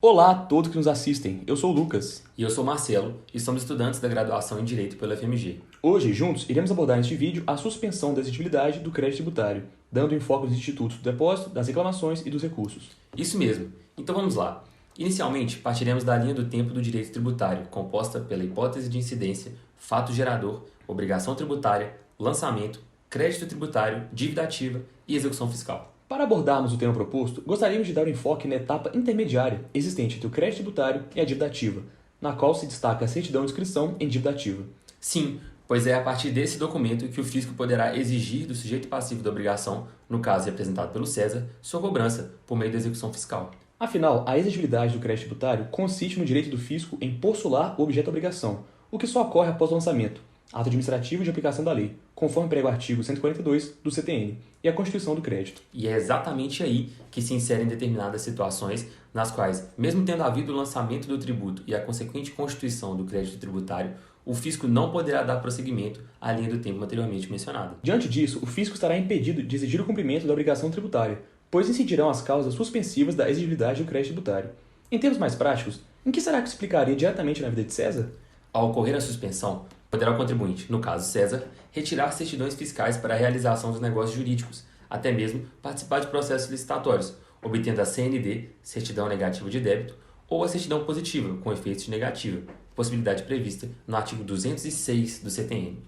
Olá a todos que nos assistem, eu sou o Lucas. E eu sou Marcelo, e somos estudantes da graduação em Direito pela FMG. Hoje, juntos, iremos abordar neste vídeo a suspensão da exigibilidade do crédito tributário, dando enfoque nos institutos do depósito, das reclamações e dos recursos. Isso mesmo. Então vamos lá. Inicialmente, partiremos da linha do tempo do direito tributário, composta pela hipótese de incidência, fato gerador, obrigação tributária, lançamento, crédito tributário, dívida ativa e execução fiscal. Para abordarmos o tema proposto, gostaríamos de dar um enfoque na etapa intermediária existente entre o crédito tributário e a dívida ativa, na qual se destaca a certidão de inscrição em dívida ativa. Sim, pois é a partir desse documento que o fisco poderá exigir do sujeito passivo da obrigação, no caso representado pelo César, sua cobrança por meio da execução fiscal. Afinal, a exigibilidade do crédito tributário consiste no direito do fisco em postular o objeto da obrigação, o que só ocorre após o lançamento, ato administrativo de aplicação da lei, conforme prega o artigo 142 do CTN, e a constituição do crédito. E é exatamente aí que se inserem determinadas situações nas quais, mesmo tendo havido o lançamento do tributo e a consequente constituição do crédito tributário, o fisco não poderá dar prosseguimento à linha do tempo anteriormente mencionada. Diante disso, o fisco estará impedido de exigir o cumprimento da obrigação tributária, pois incidirão as causas suspensivas da exigibilidade do crédito tributário. Em termos mais práticos, em que será que isso explicaria diretamente na vida de César? Ao ocorrer a suspensão, poderá o contribuinte, no caso César, retirar certidões fiscais para a realização dos negócios jurídicos, até mesmo participar de processos licitatórios, obtendo a CND, certidão negativa de débito, ou a certidão positiva, com efeitos de negativa, possibilidade prevista no artigo 206 do CTN.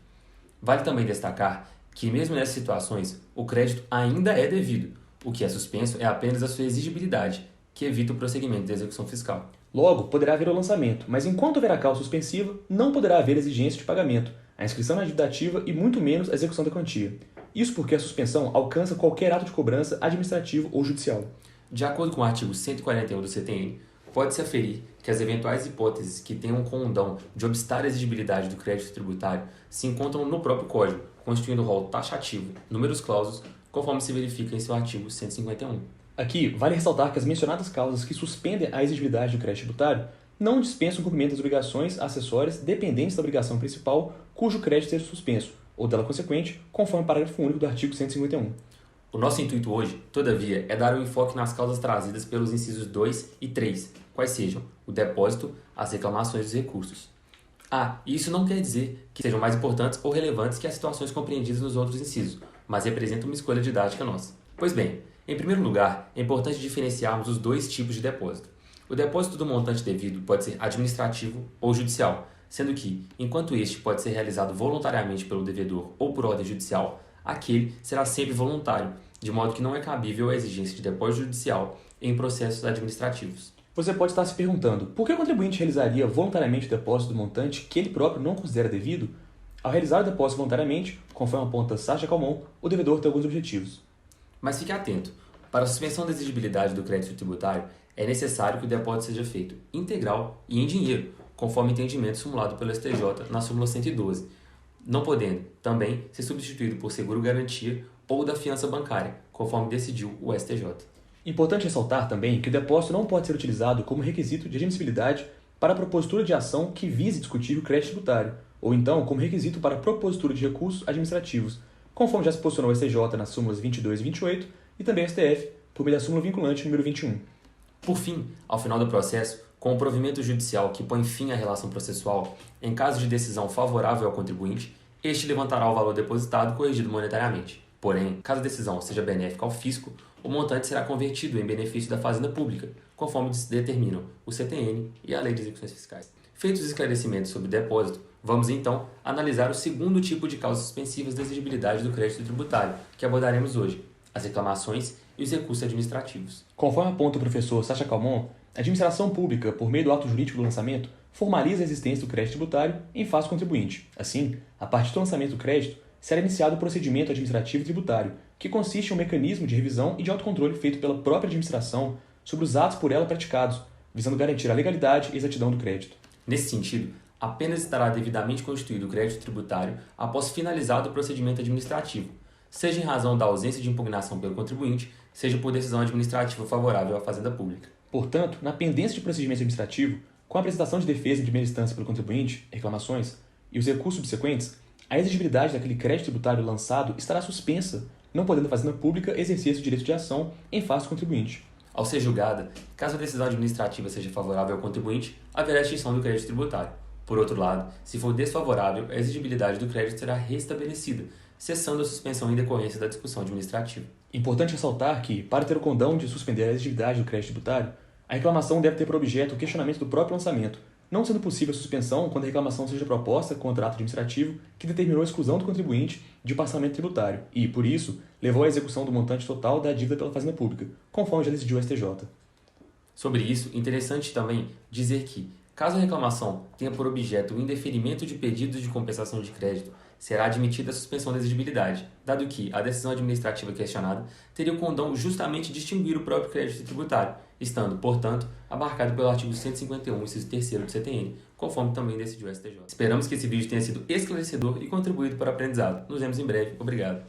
Vale também destacar que, mesmo nessas situações, o crédito ainda é devido. O que é suspenso é apenas a sua exigibilidade, que evita o prosseguimento da execução fiscal. Logo, poderá haver o lançamento, mas enquanto houver a causa suspensiva, não poderá haver exigência de pagamento, a inscrição na dívida ativa e muito menos a execução da quantia. Isso porque a suspensão alcança qualquer ato de cobrança administrativo ou judicial. De acordo com o artigo 141 do CTN, pode-se aferir que as eventuais hipóteses que tenham o condão de obstar a exigibilidade do crédito tributário se encontram no próprio Código, constituindo o rol taxativo, números clausos, conforme se verifica em seu artigo 151. Aqui, vale ressaltar que as mencionadas causas que suspendem a exigibilidade do crédito tributário não dispensam o cumprimento das obrigações acessórias dependentes da obrigação principal cujo crédito seja suspenso, ou dela consequente, conforme o parágrafo único do artigo 151. O nosso intuito hoje, todavia, é dar um enfoque nas causas trazidas pelos incisos 2 e 3, quais sejam o depósito, as reclamações e os recursos. E isso não quer dizer que sejam mais importantes ou relevantes que as situações compreendidas nos outros incisos, mas representam uma escolha didática nossa. Pois bem, em primeiro lugar, é importante diferenciarmos os dois tipos de depósito. O depósito do montante devido pode ser administrativo ou judicial, sendo que, enquanto este pode ser realizado voluntariamente pelo devedor ou por ordem judicial, aquele será sempre voluntário, de modo que não é cabível a exigência de depósito judicial em processos administrativos. Você pode estar se perguntando, por que o contribuinte realizaria voluntariamente o depósito do montante que ele próprio não considera devido? Ao realizar o depósito voluntariamente, conforme aponta Sacha Calmon, o devedor tem alguns objetivos. Mas fique atento, para a suspensão da exigibilidade do crédito tributário, é necessário que o depósito seja feito integral e em dinheiro, conforme entendimento simulado pelo STJ na súmula 112, não podendo, também, ser substituído por seguro-garantia ou da fiança bancária, conforme decidiu o STJ. Importante ressaltar também que o depósito não pode ser utilizado como requisito de admissibilidade para a propositura de ação que vise discutir o crédito tributário, ou então como requisito para a propositura de recursos administrativos, conforme já se posicionou o STJ nas súmulas 22 e 28 e também o STF, por meio da súmula vinculante número 21. Por fim, ao final do processo, com o provimento judicial que põe fim à relação processual, em caso de decisão favorável ao contribuinte, este levantará o valor depositado corrigido monetariamente. Porém, caso a decisão seja benéfica ao fisco, o montante será convertido em benefício da Fazenda Pública, conforme determinam o CTN e a Lei de Execuções Fiscais. Feitos os esclarecimentos sobre o depósito, vamos então analisar o segundo tipo de causas suspensivas da exigibilidade do crédito tributário, que abordaremos hoje, as reclamações e os recursos administrativos. Conforme aponta o professor Sacha Calmon, a administração pública, por meio do ato jurídico do lançamento, formaliza a existência do crédito tributário em face do contribuinte. Assim, a partir do lançamento do crédito, será iniciado o procedimento administrativo tributário, que consiste em um mecanismo de revisão e de autocontrole feito pela própria administração sobre os atos por ela praticados, visando garantir a legalidade e exatidão do crédito. Nesse sentido, apenas estará devidamente constituído o crédito tributário após finalizado o procedimento administrativo, seja em razão da ausência de impugnação pelo contribuinte, seja por decisão administrativa favorável à Fazenda Pública. Portanto, na pendência de procedimento administrativo, com a apresentação de defesa em primeira instância pelo contribuinte, reclamações, e os recursos subsequentes, a exigibilidade daquele crédito tributário lançado estará suspensa, não podendo a Fazenda Pública exercer seu direito de ação em face do contribuinte. Ao ser julgada, caso a decisão administrativa seja favorável ao contribuinte, haverá extinção do crédito tributário. Por outro lado, se for desfavorável, a exigibilidade do crédito será restabelecida, cessando a suspensão em decorrência da discussão administrativa. Importante ressaltar que, para ter o condão de suspender a exigibilidade do crédito tributário, a reclamação deve ter por objeto o questionamento do próprio lançamento, não sendo possível a suspensão quando a reclamação seja proposta contra ato administrativo que determinou a exclusão do contribuinte de parcelamento tributário e, por isso, levou à execução do montante total da dívida pela Fazenda Pública, conforme já decidiu o STJ. Sobre isso, interessante também dizer que, caso a reclamação tenha por objeto o indeferimento de pedidos de compensação de crédito, será admitida a suspensão da exigibilidade, dado que a decisão administrativa questionada teria o condão justamente de extinguir o próprio crédito tributário, estando, portanto, abarcado pelo artigo 151, inciso 3º do CTN, conforme também decidiu o STJ. Esperamos que esse vídeo tenha sido esclarecedor e contribuído para o aprendizado. Nos vemos em breve. Obrigado.